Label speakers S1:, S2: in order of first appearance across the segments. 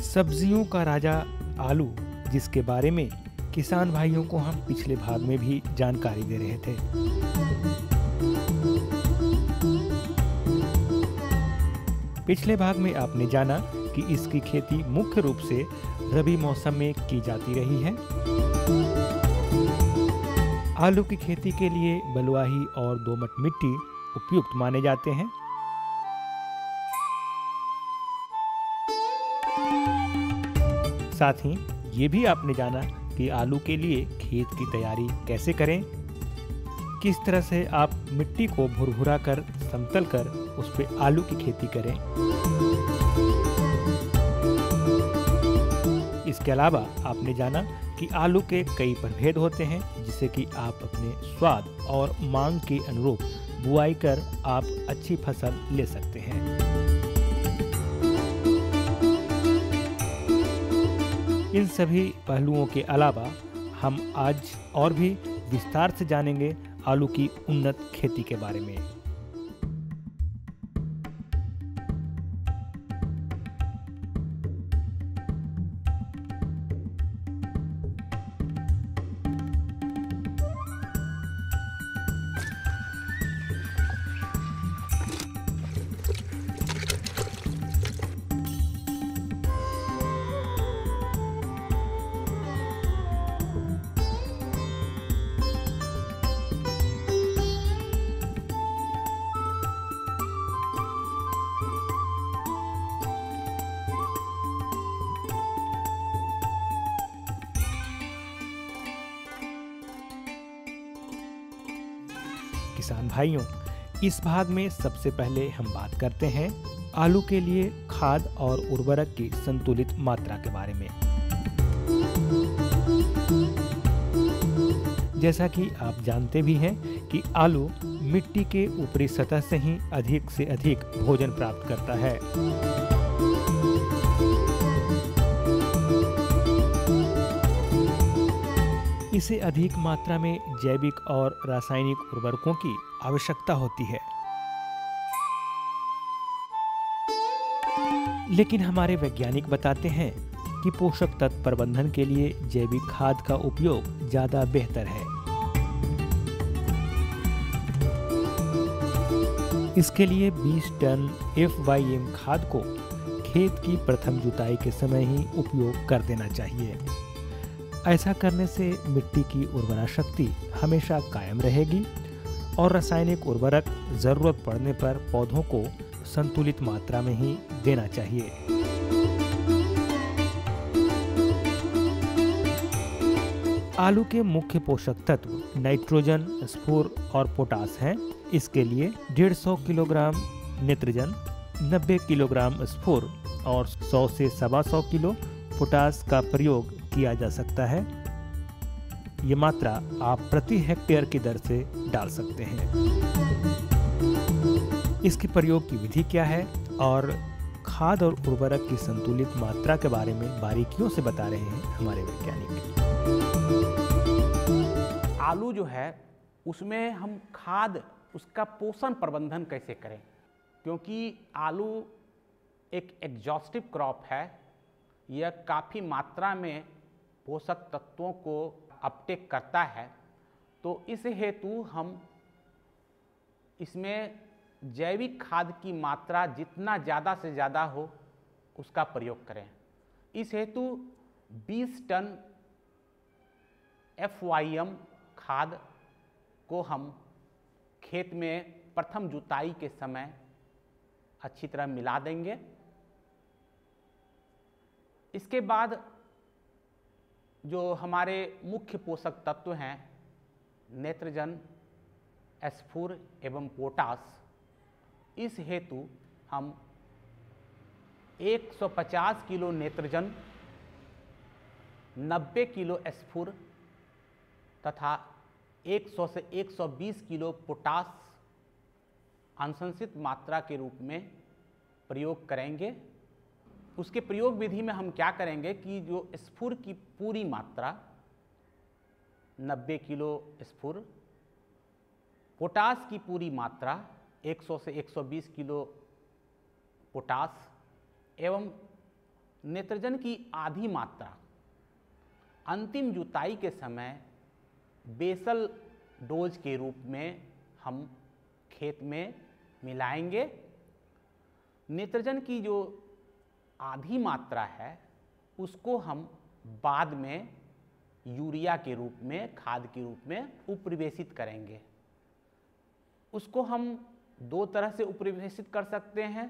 S1: सब्जियों का राजा आलू, जिसके बारे में किसान भाइयों को हम पिछले भाग में भी जानकारी दे रहे थे। पिछले भाग में आपने जाना कि इसकी खेती मुख्य रूप से रबी मौसम में की जाती रही है। आलू की खेती के लिए बलुआही और दोमट मिट्टी उपयुक्त माने जाते हैं। साथ ही ये भी आपने जाना कि आलू के लिए खेत की तैयारी कैसे करें, किस तरह से आप मिट्टी को भुरभुरा कर समतल कर उस पर आलू की खेती करें। इसके अलावा आपने जाना कि आलू के कई प्रभेद होते हैं, जिससे कि आप अपने स्वाद और मांग के अनुरूप बुआई कर आप अच्छी फसल ले सकते हैं। इन सभी पहलुओं के अलावा हम आज और भी विस्तार से जानेंगे आलू की उन्नत खेती के बारे में। किसान भाइयों, इस भाग में सबसे पहले हम बात करते हैं आलू के लिए खाद और उर्वरक की संतुलित मात्रा के बारे में। जैसा कि आप जानते भी हैं कि आलू मिट्टी के ऊपरी सतह से ही अधिक से अधिक भोजन प्राप्त करता है। इसे अधिक मात्रा में जैविक और रासायनिक उर्वरकों की आवश्यकता होती है। लेकिन हमारे वैज्ञानिक बताते हैं कि पोषक तत्व प्रबंधन के लिए जैविक खाद का उपयोग ज्यादा बेहतर है। इसके लिए 20 टन FYM खाद को खेत की प्रथम जुताई के समय ही उपयोग कर देना चाहिए। ऐसा करने से मिट्टी की उर्वरा शक्ति हमेशा कायम रहेगी और रासायनिक उर्वरक जरूरत पड़ने पर पौधों को संतुलित मात्रा में ही देना चाहिए। आलू के मुख्य पोषक तत्व नाइट्रोजन, स्फूर और पोटास हैं। इसके लिए 150 किलोग्राम नाइट्रोजन, 90 किलोग्राम स्फूर और 100 से 125 किलो पोटास का प्रयोग किया जा सकता है। ये मात्रा आप प्रति हेक्टेयर की दर से डाल सकते हैं। इसके प्रयोग की विधि क्या है और खाद और उर्वरक की संतुलित मात्रा के बारे में बारीकियों से बता रहे हैं हमारे वैज्ञानिक।
S2: आलू जो है उसमें हम खाद, उसका पोषण प्रबंधन कैसे करें, क्योंकि आलू एक एग्जॉस्टिव क्रॉप है। यह काफ़ी मात्रा में पोषक तत्वों को अपटेक करता है, तो इस हेतु हम इसमें जैविक खाद की मात्रा जितना ज़्यादा से ज़्यादा हो उसका प्रयोग करें। इस हेतु 20 टन FYM खाद को हम खेत में प्रथम जुताई के समय अच्छी तरह मिला देंगे। इसके बाद जो हमारे मुख्य पोषक तत्व हैं नाइट्रोजन, स्फूर एवं पोटास, इस हेतु हम 150 किलो नाइट्रोजन, 90 किलो स्फूर तथा 100 से 120 किलो पोटास अनुशंसित मात्रा के रूप में प्रयोग करेंगे। उसके प्रयोग विधि में हम क्या करेंगे कि जो स्फूर की पूरी मात्रा 90 किलो स्फूर, पोटास की पूरी मात्रा 100 से 120 किलो पोटास एवं नेत्रजन की आधी मात्रा अंतिम जुताई के समय बेसल डोज के रूप में हम खेत में मिलाएंगे। नेत्रजन की जो आधी मात्रा है उसको हम बाद में यूरिया के रूप में, खाद के रूप में उपरिवेशित करेंगे। उसको हम दो तरह से उपरिवेशित कर सकते हैं।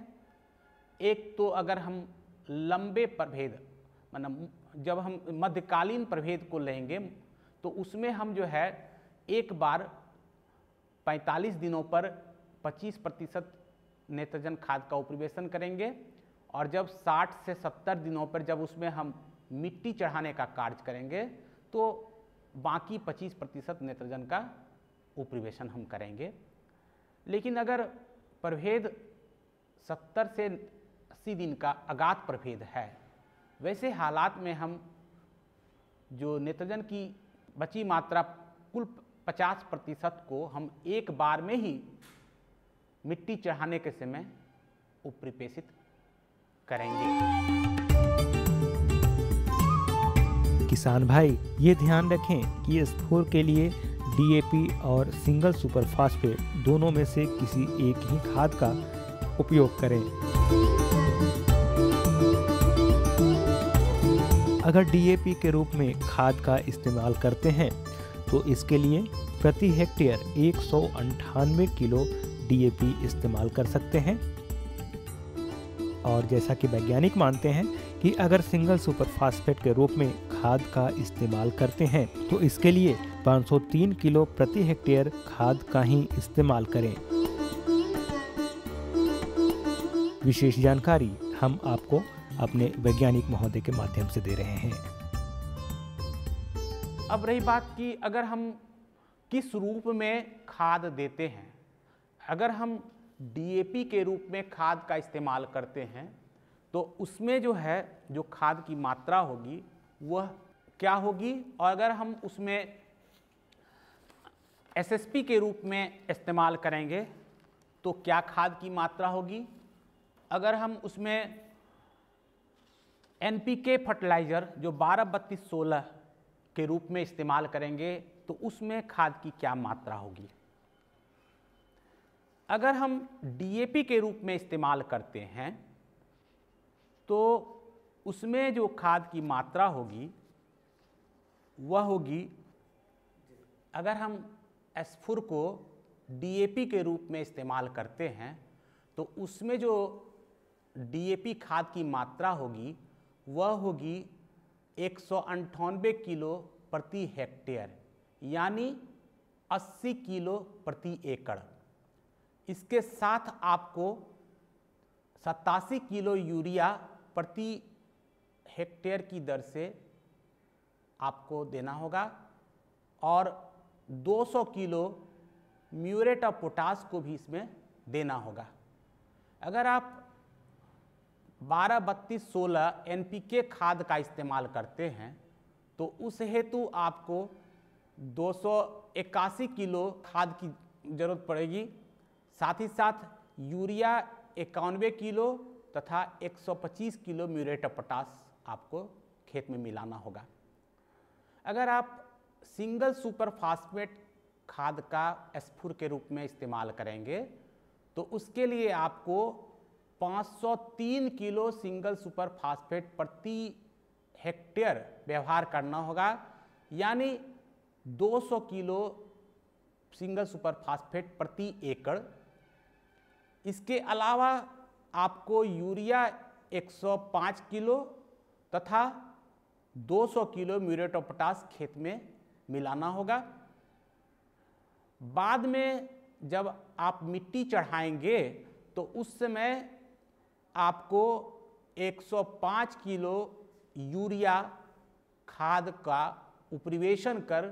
S2: एक तो अगर हम लंबे प्रभेद, मतलब जब हम मध्यकालीन प्रभेद को लेंगे तो उसमें हम जो है एक बार 45 दिनों पर 25% नेत्रजन खाद का उपरिवेशन करेंगे, और जब 60 से 70 दिनों पर जब उसमें हम मिट्टी चढ़ाने का कार्य करेंगे तो बाकी 25% नेत्रजन का उपरिवेशन हम करेंगे। लेकिन अगर प्रभेद 70 से 80 दिन का अगात प्रभेद है, वैसे हालात में हम जो नेत्रजन की बची मात्रा कुल 50% को हम एक बार में ही मिट्टी चढ़ाने के समय उपरिवेशित करेंगे।
S1: किसान भाई ये ध्यान रखें कि स्फोर के लिए डीएपी और सिंगल सुपर फास्फेट दोनों में से किसी एक ही खाद का उपयोग करें। अगर डीएपी के रूप में खाद का इस्तेमाल करते हैं तो इसके लिए प्रति हेक्टेयर 198 किलो डीएपी इस्तेमाल कर सकते हैं। और जैसा कि वैज्ञानिक मानते हैं कि अगर सिंगल सुपर फास्फेट के रूप में खाद का इस्तेमाल करते हैं तो इसके लिए 503 किलो प्रति हेक्टेयर खाद का ही इस्तेमाल करें। विशेष जानकारी हम आपको अपने वैज्ञानिक महोदय के माध्यम से दे रहे हैं।
S2: अब रही बात कि अगर हम किस रूप में खाद देते हैं। अगर हम डीएपी के रूप में खाद का इस्तेमाल करते हैं तो उसमें जो है जो खाद की मात्रा होगी वह क्या होगी, और अगर हम उसमें एसएसपी के रूप में इस्तेमाल करेंगे तो क्या खाद की मात्रा होगी। अगर हम उसमें एनपीके फर्टिलाइज़र जो 12-32-16 के रूप में इस्तेमाल करेंगे तो उसमें खाद की क्या मात्रा होगी। अगर हम डीएपी के रूप में इस्तेमाल करते हैं तो उसमें जो खाद की मात्रा होगी वह होगी, अगर हम स्फुर को डीएपी के रूप में इस्तेमाल करते हैं तो उसमें जो डीएपी खाद की मात्रा होगी वह होगी 198 किलो प्रति हेक्टेयर, यानी 80 किलो प्रति एकड़। इसके साथ आपको 87 किलो यूरिया प्रति हेक्टेयर की दर से आपको देना होगा, और 200 किलो म्यूरेट ऑफ पोटास को भी इसमें देना होगा। अगर आप 12-32-16 एनपीके खाद का इस्तेमाल करते हैं तो उस हेतु आपको 281 किलो खाद की ज़रूरत पड़ेगी। साथ ही साथ यूरिया 91 किलो तथा 125 किलो म्यूरेट ऑफ पोटास आपको खेत में मिलाना होगा। अगर आप सिंगल सुपर फास्फेट खाद का स्फुर के रूप में इस्तेमाल करेंगे तो उसके लिए आपको 503 किलो सिंगल सुपर फास्फेट प्रति हेक्टेयर व्यवहार करना होगा, यानी 200 किलो सिंगल सुपर फास्फेट प्रति एकड़। इसके अलावा आपको यूरिया 105 किलो तथा 200 किलो म्यूरेट ऑफ पोटास खेत में मिलाना होगा। बाद में जब आप मिट्टी चढ़ाएंगे तो उस समय आपको 105 किलो यूरिया खाद का उपरिवेशन कर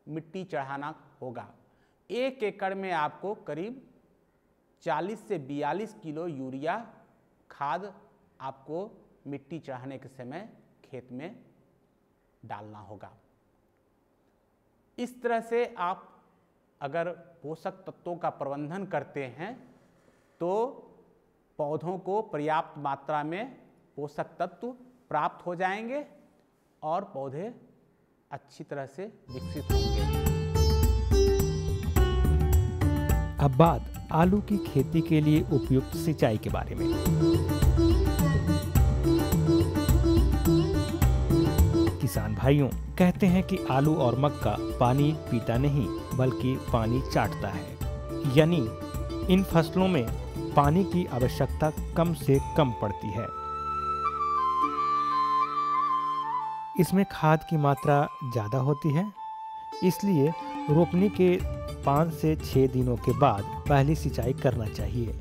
S2: मिट्टी चढ़ाना होगा। 1 एकड़ में आपको करीब 40 से 42 किलो यूरिया खाद आपको मिट्टी चढ़ाने के समय खेत में डालना होगा। इस तरह से आप अगर पोषक तत्वों का प्रबंधन करते हैं तो पौधों को पर्याप्त मात्रा में पोषक तत्व प्राप्त हो जाएंगे और पौधे अच्छी तरह से विकसित होंगे।
S1: अब बात आलू की खेती के लिए उपयुक्त सिंचाई के बारे में। किसान भाइयों कहते हैं कि आलू और मक्का पानी पीता नहीं बल्कि पानी चाटता है, यानी इन फसलों में पानी की आवश्यकता कम से कम पड़ती है। इसमें खाद की मात्रा ज़्यादा होती है, इसलिए रोपनी के 5 से 6 दिनों के बाद पहली सिंचाई करना चाहिए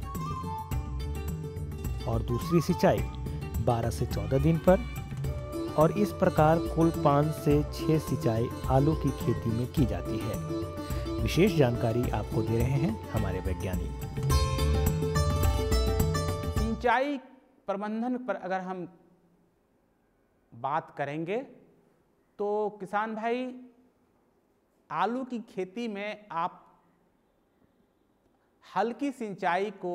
S1: और दूसरी सिंचाई 12 से 14 दिन पर, और इस प्रकार कुल 5 से 6 सिंचाई आलू की खेती में की जाती है। विशेष जानकारी आपको दे रहे हैं हमारे वैज्ञानिक।
S2: सिंचाई प्रबंधन पर अगर हम बात करेंगे तो किसान भाई, आलू की खेती में आप हल्की सिंचाई को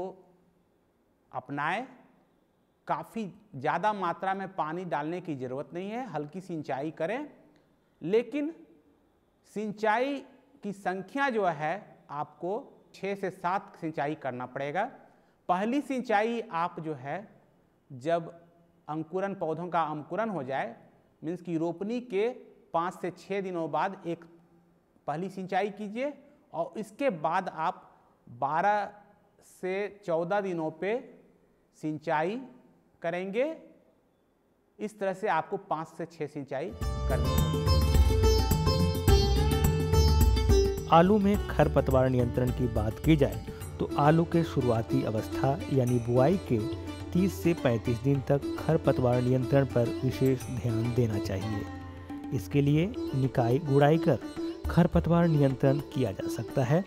S2: अपनाएं। काफ़ी ज़्यादा मात्रा में पानी डालने की ज़रूरत नहीं है, हल्की सिंचाई करें, लेकिन सिंचाई की संख्या जो है आपको 6 से 7 सिंचाई करना पड़ेगा। पहली सिंचाई आप जो है जब अंकुरन, पौधों का अंकुरन हो जाए, मीन्स की रोपनी के 5 से 6 दिनों बाद एक पहली सिंचाई कीजिए और इसके बाद आप 12 से 14 दिनों पे सिंचाई करेंगे। इस तरह से आपको 5 से 6 सिंचाई करनी होगी।
S1: आलू में खरपतवार नियंत्रण की बात की जाए तो आलू के शुरुआती अवस्था यानी बुआई के 30 से 35 दिन तक खरपतवार नियंत्रण पर विशेष ध्यान देना चाहिए। इसके लिए निकाई गुड़ाई कर खरपतवार नियंत्रण किया जा सकता है।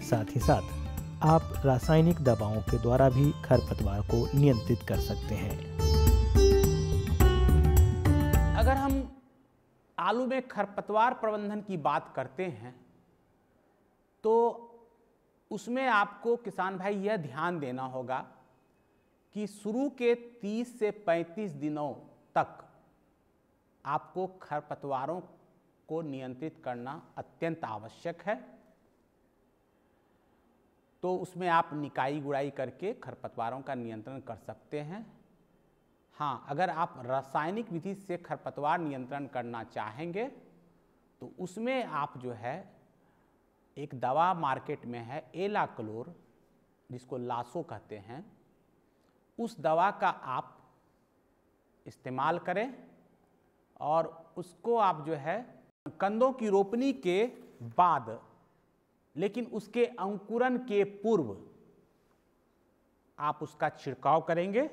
S1: साथ ही साथ आप रासायनिक दवाओं के द्वारा भी खरपतवार को नियंत्रित कर सकते हैं।
S2: अगर हम आलू में खरपतवार प्रबंधन की बात करते हैं तो उसमें आपको किसान भाई यह ध्यान देना होगा कि शुरू के 30 से 35 दिनों तक आपको खरपतवारों को नियंत्रित करना अत्यंत आवश्यक है। तो उसमें आप निकाई गुड़ाई करके खरपतवारों का नियंत्रण कर सकते हैं। हाँ, अगर आप रासायनिक विधि से खरपतवार नियंत्रण करना चाहेंगे तो उसमें आप जो है एक दवा मार्केट में है एलाक्लोर, जिसको लासो कहते हैं, उस दवा का आप इस्तेमाल करें और उसको आप जो है कंदों की रोपनी के बाद, लेकिन उसके अंकुरन के पूर्व आप उसका छिड़काव करेंगे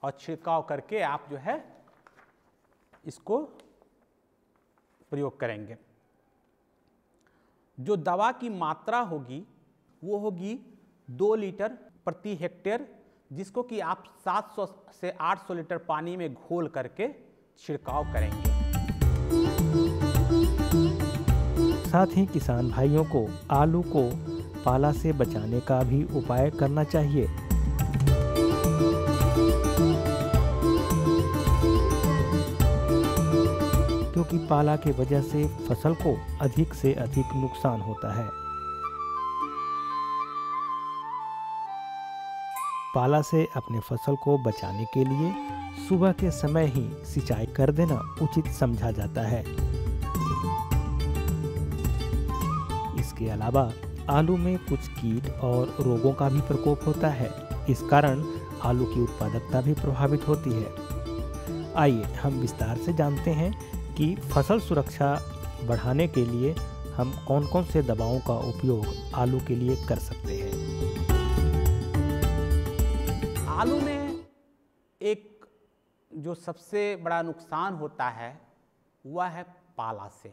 S2: और छिड़काव करके आप जो है इसको प्रयोग करेंगे। जो दवा की मात्रा होगी वो होगी 2 लीटर प्रति हेक्टेयर, जिसको कि आप 700 से 800 लीटर पानी में घोल करके छिड़काव करेंगे।
S1: साथ ही किसान भाइयों को आलू को पाला से बचाने का भी उपाय करना चाहिए। क्योंकि पाला के वजह से फसल को अधिक से अधिक नुकसान होता है। पाला से अपने फसल को बचाने के लिए सुबह के समय ही सिंचाई कर देना उचित समझा जाता है। इसके अलावा आलू में कुछ कीट और रोगों का भी प्रकोप होता है। इस कारण आलू की उत्पादकता भी प्रभावित होती है। आइए हम विस्तार से जानते हैं कि फसल सुरक्षा बढ़ाने के लिए हम कौन-कौन से दवाओं का उपयोग आलू के लिए कर सकते हैं।
S2: आलू में एक जो सबसे बड़ा नुकसान होता है वह है पाला से,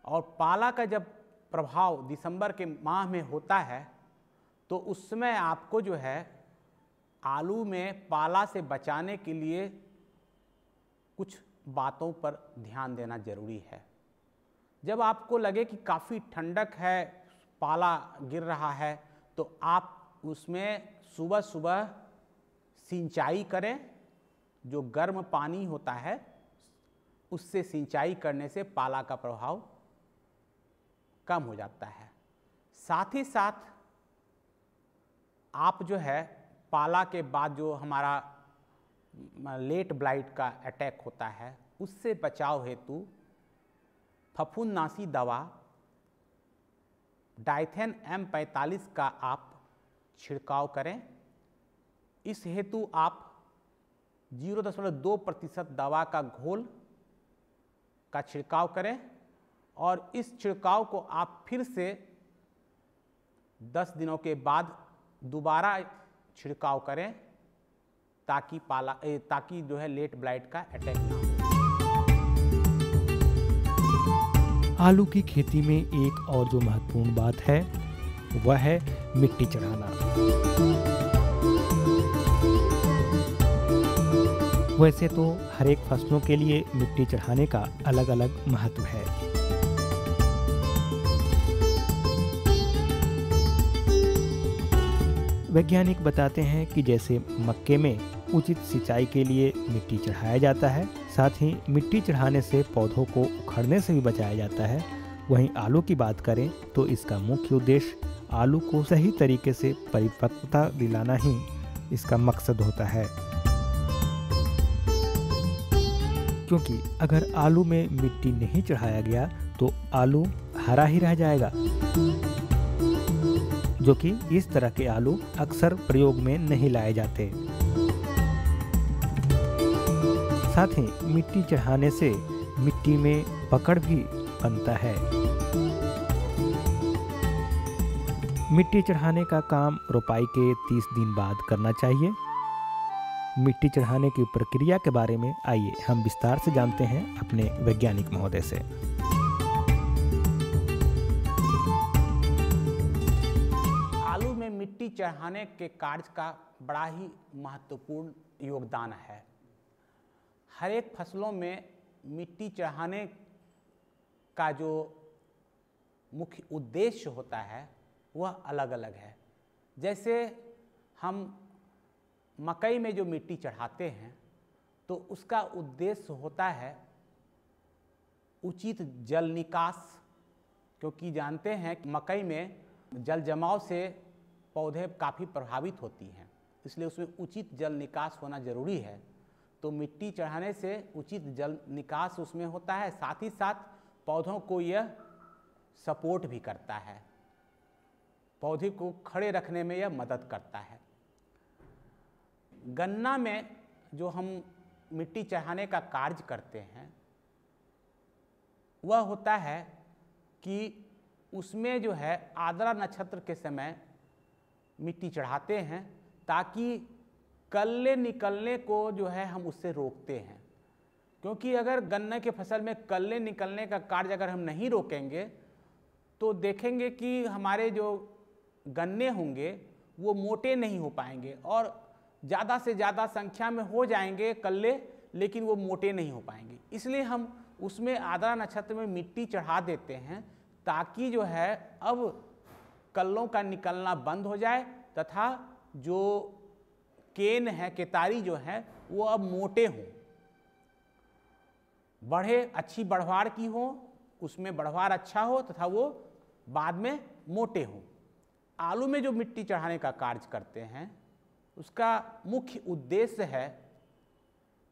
S2: और पाला का जब प्रभाव दिसंबर के माह में होता है तो उस समय आपको जो है आलू में पाला से बचाने के लिए कुछ बातों पर ध्यान देना जरूरी है। जब आपको लगे कि काफ़ी ठंडक है, पाला गिर रहा है, तो आप उसमें सुबह सुबह सिंचाई करें। जो गर्म पानी होता है उससे सिंचाई करने से पाला का प्रभाव कम हो जाता है। साथ ही साथ आप जो है पाला के बाद जो हमारा लेट ब्लाइट का अटैक होता है उससे बचाव हेतु फफूंदनाशी दवा डाइथेन M45 का आप छिड़काव करें। इस हेतु आप 0.2% दवा का घोल का छिड़काव करें और इस छिड़काव को आप फिर से 10 दिनों के बाद दोबारा छिड़काव करें ताकि जो है लेट ब्लाइट का अटैक ना हो।
S1: आलू की खेती में एक और जो महत्वपूर्ण बात है वह है मिट्टी चढ़ाना। वैसे तो हर एक फसलों के लिए मिट्टी चढ़ाने का अलग अलग महत्व है। वैज्ञानिक बताते हैं कि जैसे मक्के में उचित सिंचाई के लिए मिट्टी चढ़ाया जाता है, साथ ही मिट्टी चढ़ाने से पौधों को उखड़ने से भी बचाया जाता है। वहीं आलू की बात करें तो इसका मुख्य उद्देश्य आलू को सही तरीके से परिपक्वता दिलाना ही इसका मकसद होता है। क्योंकि अगर आलू में मिट्टी नहीं चढ़ाया गया तो आलू हरा ही रह जाएगा, जो कि इस तरह के आलू अक्सर प्रयोग में नहीं लाए जाते। साथ ही मिट्टी चढ़ाने से मिट्टी में पकड़ भी बनता है। मिट्टी चढ़ाने का काम रोपाई के 30 दिन बाद करना चाहिए। मिट्टी चढ़ाने की प्रक्रिया के बारे में आइए हम विस्तार से जानते हैं अपने वैज्ञानिक महोदय से।
S2: आलू में मिट्टी चढ़ाने के कार्य का बड़ा ही महत्वपूर्ण योगदान है। हर एक फसलों में मिट्टी चढ़ाने का जो मुख्य उद्देश्य होता है वह अलग अलग है। जैसे हम मकई में जो मिट्टी चढ़ाते हैं तो उसका उद्देश्य होता है उचित जल निकास, क्योंकि जानते हैं कि मकई में जल जमाव से पौधे काफ़ी प्रभावित होती हैं, इसलिए उसमें उचित जल निकास होना जरूरी है। तो मिट्टी चढ़ाने से उचित जल निकास उसमें होता है, साथ ही साथ पौधों को यह सपोर्ट भी करता है, पौधे को खड़े रखने में यह मदद करता है। गन्ना में जो हम मिट्टी चढ़ाने का कार्य करते हैं वह होता है कि उसमें जो है आर्द्रा नक्षत्र के समय मिट्टी चढ़ाते हैं ताकि कल्ले निकलने को जो है हम उससे रोकते हैं। क्योंकि अगर गन्ने के फसल में कल्ले निकलने का कार्य अगर हम नहीं रोकेंगे तो देखेंगे कि हमारे जो गन्ने होंगे वो मोटे नहीं हो पाएंगे और ज़्यादा से ज़्यादा संख्या में हो जाएंगे कल्ले, लेकिन वो मोटे नहीं हो पाएंगे। इसलिए हम उसमें आर्द्रा नक्षत्र में मिट्टी चढ़ा देते हैं ताकि जो है अब कल्लों का निकलना बंद हो जाए तथा जो केन है, केतारी जो है वो अब मोटे हों, बढ़े, अच्छी बढ़वार की हो, उसमें बढ़वार अच्छा हो तथा वो बाद में मोटे हों। आलू में जो मिट्टी चढ़ाने का कार्य करते हैं उसका मुख्य उद्देश्य है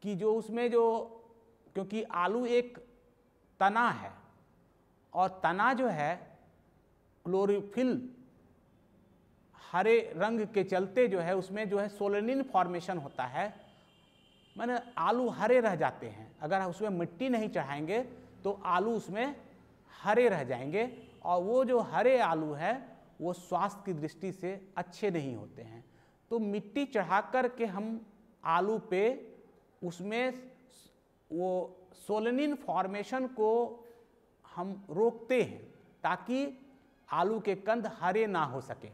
S2: कि जो उसमें जो, क्योंकि आलू एक तना है और तना जो है क्लोरोफिल हरे रंग के चलते जो है उसमें जो है सोलेनिन फॉर्मेशन होता है, माने आलू हरे रह जाते हैं। अगर उसमें मिट्टी नहीं चढ़ाएंगे तो आलू उसमें हरे रह जाएंगे और वो जो हरे आलू है वो स्वास्थ्य की दृष्टि से अच्छे नहीं होते हैं। तो मिट्टी चढ़ा कर के हम आलू पे उसमें वो सोलेनिन फॉर्मेशन को हम रोकते हैं ताकि आलू के कंद हरे ना हो सके।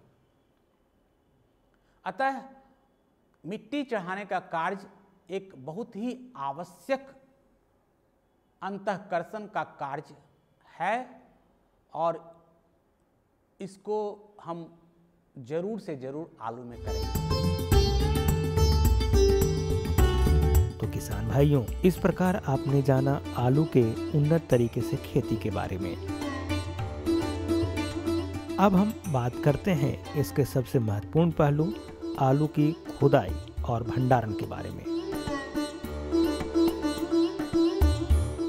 S2: अतः मिट्टी चढ़ाने का कार्य एक बहुत ही आवश्यक अंतःकर्षण का कार्य है और इसको हम जरूर से जरूर आलू में करेंगे।
S1: तो किसान भाइयों, इस प्रकार आपने जाना आलू के उन्नत तरीके से खेती के बारे में। अब हम बात करते हैं इसके सबसे महत्वपूर्ण पहलू आलू की खुदाई और भंडारण के बारे में।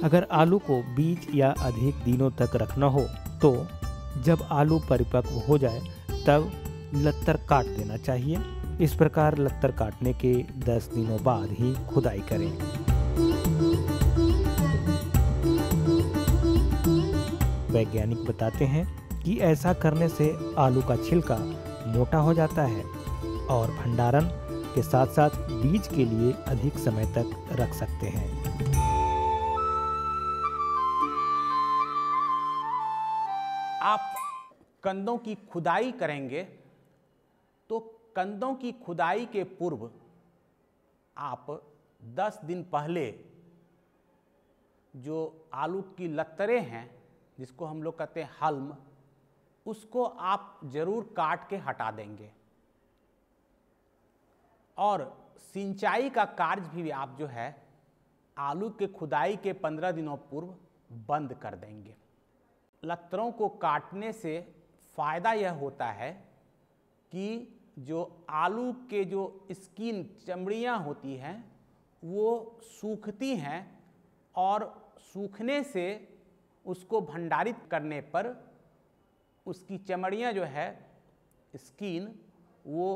S1: अगर आलू को बीज या अधिक दिनों तक रखना हो तो जब आलू परिपक्व हो जाए तब लत्तर काट देना चाहिए। इस प्रकार लत्तर काटने के 10 दिनों बाद ही खुदाई करें। वैज्ञानिक बताते हैं कि ऐसा करने से आलू का छिलका मोटा हो जाता है और भंडारण के साथ साथ बीज के लिए अधिक समय तक रख सकते हैं।
S2: आप कंदों की खुदाई करेंगे तो कंदों की खुदाई के पूर्व आप 10 दिन पहले जो आलू की लत्तरें हैं, जिसको हम लोग कहते हैं हल्म, उसको आप जरूर काट के हटा देंगे। और सिंचाई का कार्य भी आप जो है आलू के खुदाई के 15 दिनों पूर्व बंद कर देंगे। लत्तरों को काटने से फायदा यह होता है कि जो आलू के जो स्किन चमड़ियाँ होती हैं वो सूखती हैं और सूखने से उसको भंडारित करने पर उसकी चमड़ियाँ जो है स्किन वो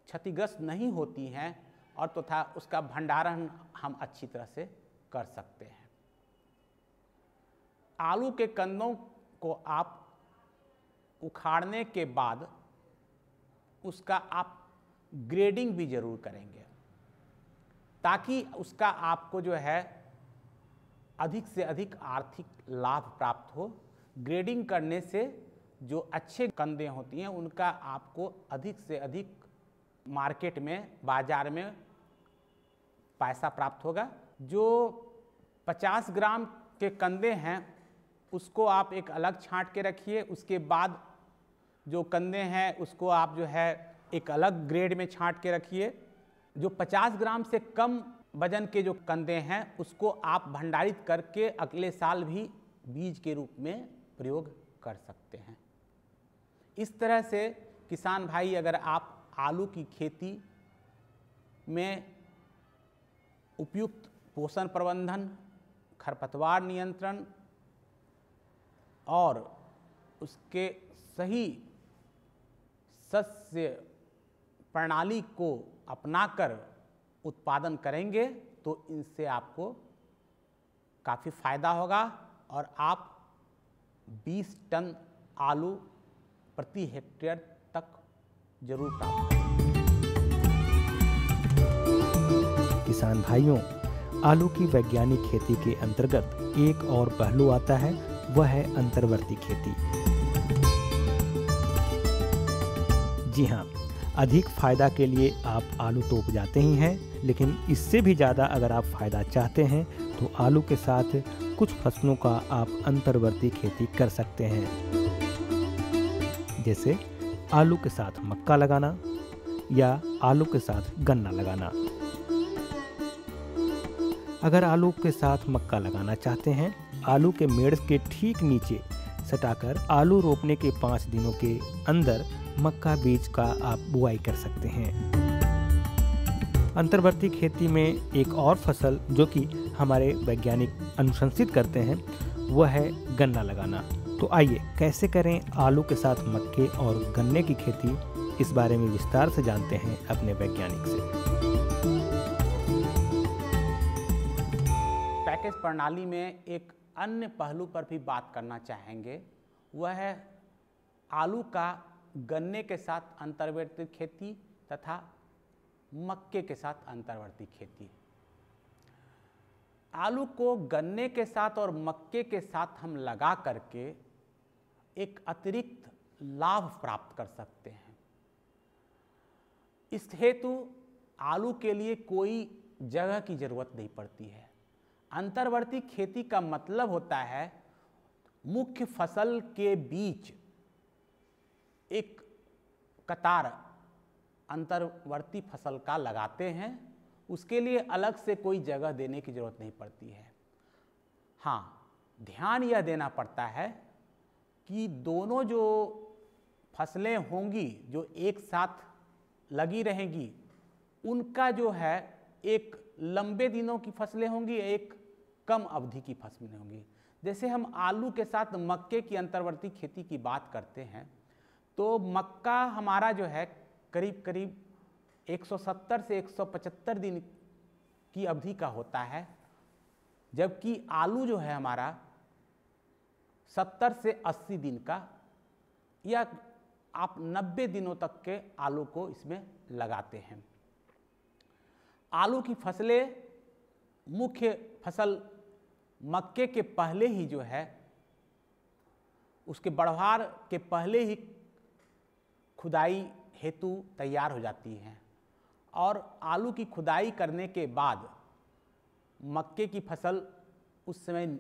S2: क्षतिग्रस्त नहीं होती हैं और तथा उसका भंडारण हम अच्छी तरह से कर सकते हैं। आलू के कंदों को आप उखाड़ने के बाद उसका आप ग्रेडिंग भी जरूर करेंगे ताकि उसका आपको जो है अधिक से अधिक आर्थिक लाभ प्राप्त हो। ग्रेडिंग करने से जो अच्छे कंदें होती हैं उनका आपको अधिक से अधिक मार्केट में, बाजार में पैसा प्राप्त होगा। जो 50 ग्राम के कंदे हैं उसको आप एक अलग छांट के रखिए। उसके बाद जो कंदे हैं उसको आप जो है एक अलग ग्रेड में छांट के रखिए। जो 50 ग्राम से कम वजन के जो कंदे हैं उसको आप भंडारित करके अगले साल भी बीज के रूप में प्रयोग कर सकते हैं। इस तरह से किसान भाई, अगर आप आलू की खेती में उपयुक्त पोषण प्रबंधन, खरपतवार नियंत्रण और उसके सही शस्य प्रणाली को अपनाकर उत्पादन करेंगे तो इनसे आपको काफ़ी फायदा होगा और आप 20 टन आलू प्रति हेक्टेयर तक जरूर प्राप्त करेंगे।
S1: किसान भाइयों, आलू की वैज्ञानिक खेती के अंतर्गत एक और पहलू आता है, वह है अंतर्वर्ती खेती। जी हाँ, अधिक फायदा के लिए आप आलू तो उपजाते ही हैं, लेकिन इससे भी ज़्यादा अगर आप फायदा चाहते हैं तो आलू के साथ कुछ फसलों का आप अंतर्वर्ती खेती कर सकते हैं। जैसे आलू के साथ मक्का लगाना या आलू के साथ गन्ना लगाना। अगर आलू के साथ मक्का लगाना चाहते हैं, आलू के मेड़ के ठीक नीचे सटाकर आलू रोपने के 5 दिनों के अंदर मक्का बीज का आप बुआई कर सकते हैं। अंतर्वर्ती खेती में एक और फसल जो कि हमारे वैज्ञानिक अनुशंसित करते हैं वह है गन्ना लगाना। तो आइए कैसे करें आलू के साथ मक्के और गन्ने की खेती, इस बारे में विस्तार से जानते हैं अपने वैज्ञानिक से।
S2: पैकेज प्रणाली में एक अन्य पहलू पर भी बात करना चाहेंगे, वह है आलू का गन्ने के साथ अंतर्वर्ती खेती तथा मक्के के साथ अंतर्वर्ती खेती। आलू को गन्ने के साथ और मक्के के साथ हम लगा करके एक अतिरिक्त लाभ प्राप्त कर सकते हैं। इस हेतु आलू के लिए कोई जगह की जरूरत नहीं पड़ती है। अंतर्वर्ती खेती का मतलब होता है मुख्य फसल के बीच एक कतार अंतर्वर्ती फसल का लगाते हैं, उसके लिए अलग से कोई जगह देने की ज़रूरत नहीं पड़ती है। हाँ, ध्यान यह देना पड़ता है कि दोनों जो फसलें होंगी जो एक साथ लगी रहेंगी, उनका जो है एक लंबे दिनों की फसलें होंगी, एक कम अवधि की फसलें होंगी। जैसे हम आलू के साथ मक्के की अंतर्वर्ती खेती की बात करते हैं तो मक्का हमारा जो है करीब करीब 170 से 175 दिन की अवधि का होता है, जबकि आलू जो है हमारा 70 से 80 दिन का, या आप 90 दिनों तक के आलू को इसमें लगाते हैं। आलू की फसलें, मुख्य फसल मक्के के पहले ही जो है, उसके बढ़वार के पहले ही खुदाई हेतु तैयार हो जाती हैं, और आलू की खुदाई करने के बाद मक्के की फसल उस समय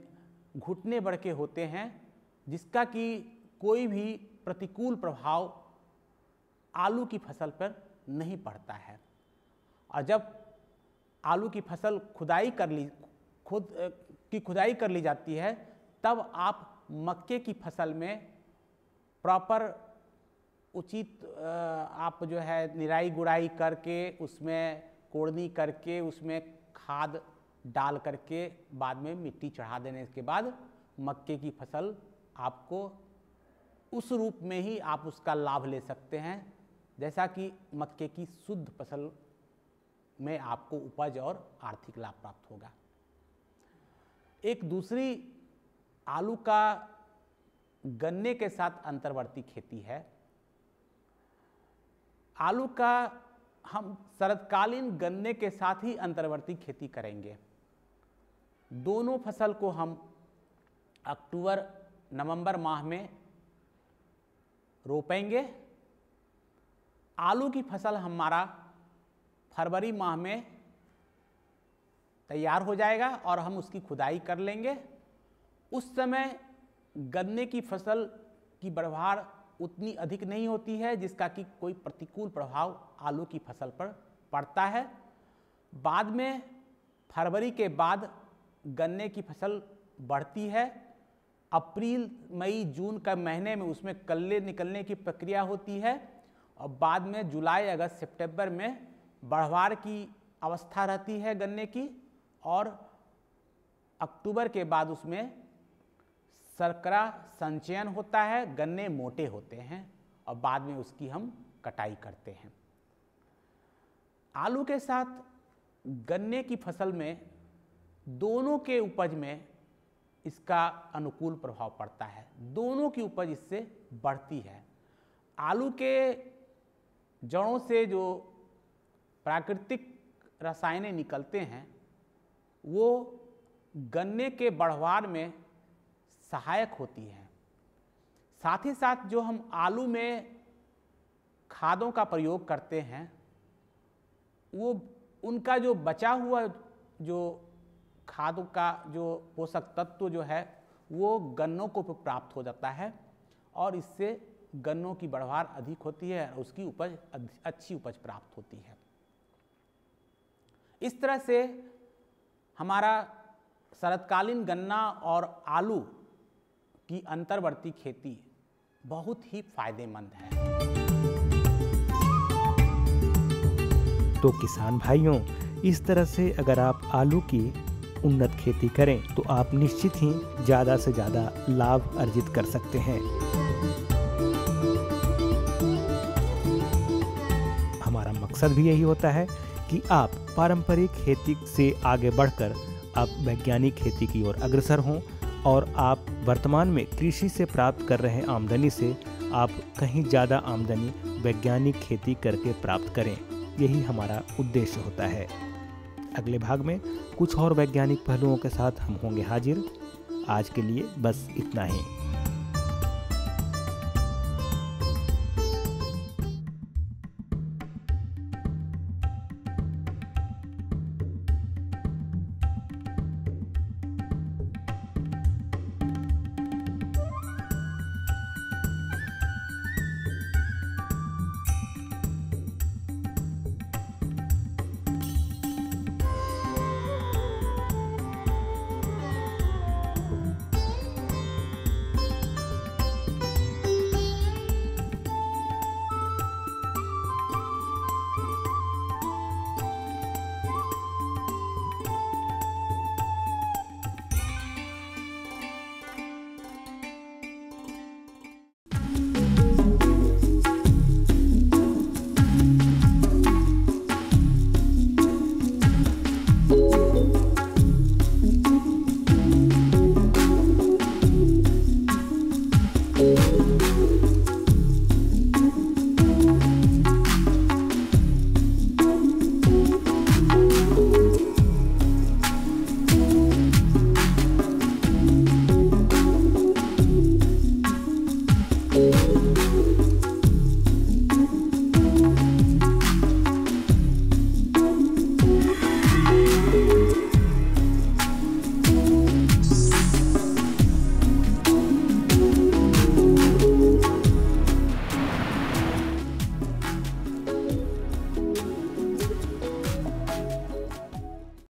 S2: घुटने बढ़ के होते हैं, जिसका कि कोई भी प्रतिकूल प्रभाव आलू की फसल पर नहीं पड़ता है। और जब आलू की फसल खुदाई कर ली जाती है, तब आप मक्के की फसल में प्रॉपर उचित आप जो है निराई गुड़ाई करके, उसमें कोड़नी करके, उसमें खाद डाल करके बाद में मिट्टी चढ़ा देने के बाद मक्के की फसल आपको उस रूप में ही आप उसका लाभ ले सकते हैं, जैसा कि मक्के की शुद्ध फसल में आपको उपज और आर्थिक लाभ प्राप्त होगा। एक दूसरी आलू का गन्ने के साथ अंतर्वर्ती खेती है। आलू का हम शरदकालीन गन्ने के साथ ही अंतर्वर्ती खेती करेंगे। दोनों फसल को हम अक्टूबर नवंबर माह में रोपेंगे। आलू की फसल हमारा फरवरी माह में तैयार हो जाएगा और हम उसकी खुदाई कर लेंगे। उस समय गन्ने की फसल की बढ़वार उतनी अधिक नहीं होती है जिसका कि कोई प्रतिकूल प्रभाव आलू की फसल पर पड़ता है। बाद में फरवरी के बाद गन्ने की फसल बढ़ती है। अप्रैल मई जून का महीने में उसमें कल्ले निकलने की प्रक्रिया होती है और बाद में जुलाई अगस्त सितंबर में बढ़वार की अवस्था रहती है गन्ने की, और अक्टूबर के बाद उसमें शर्करा संचयन होता है, गन्ने मोटे होते हैं और बाद में उसकी हम कटाई करते हैं। आलू के साथ गन्ने की फसल में दोनों के उपज में इसका अनुकूल प्रभाव पड़ता है, दोनों की उपज इससे बढ़ती है। आलू के जड़ों से जो प्राकृतिक रसायनें निकलते हैं वो गन्ने के बढ़वार में सहायक होती हैं। साथ ही साथ जो हम आलू में खादों का प्रयोग करते हैं वो उनका जो बचा हुआ जो खादों का जो पोषक तत्व जो है वो गन्नों को प्राप्त हो जाता है और इससे गन्नों की बढ़वार अधिक होती है और उसकी उपज अच्छी उपज प्राप्त होती है। इस तरह से हमारा शरदकालीन गन्ना और आलू की अंतर्वर्ती खेती बहुत ही फायदेमंद है।
S1: तो किसान भाइयों, इस तरह से अगर आप आलू की उन्नत खेती करें तो आप निश्चित ही ज़्यादा से ज़्यादा लाभ अर्जित कर सकते हैं। हमारा मकसद भी यही होता है कि आप पारंपरिक खेती से आगे बढ़कर आप वैज्ञानिक खेती की ओर अग्रसर हों और आप वर्तमान में कृषि से प्राप्त कर रहे आमदनी से आप कहीं ज़्यादा आमदनी वैज्ञानिक खेती करके प्राप्त करें। यही हमारा उद्देश्य होता है। अगले भाग में कुछ और वैज्ञानिक पहलुओं के साथ हम होंगे हाजिर। आज के लिए बस इतना ही।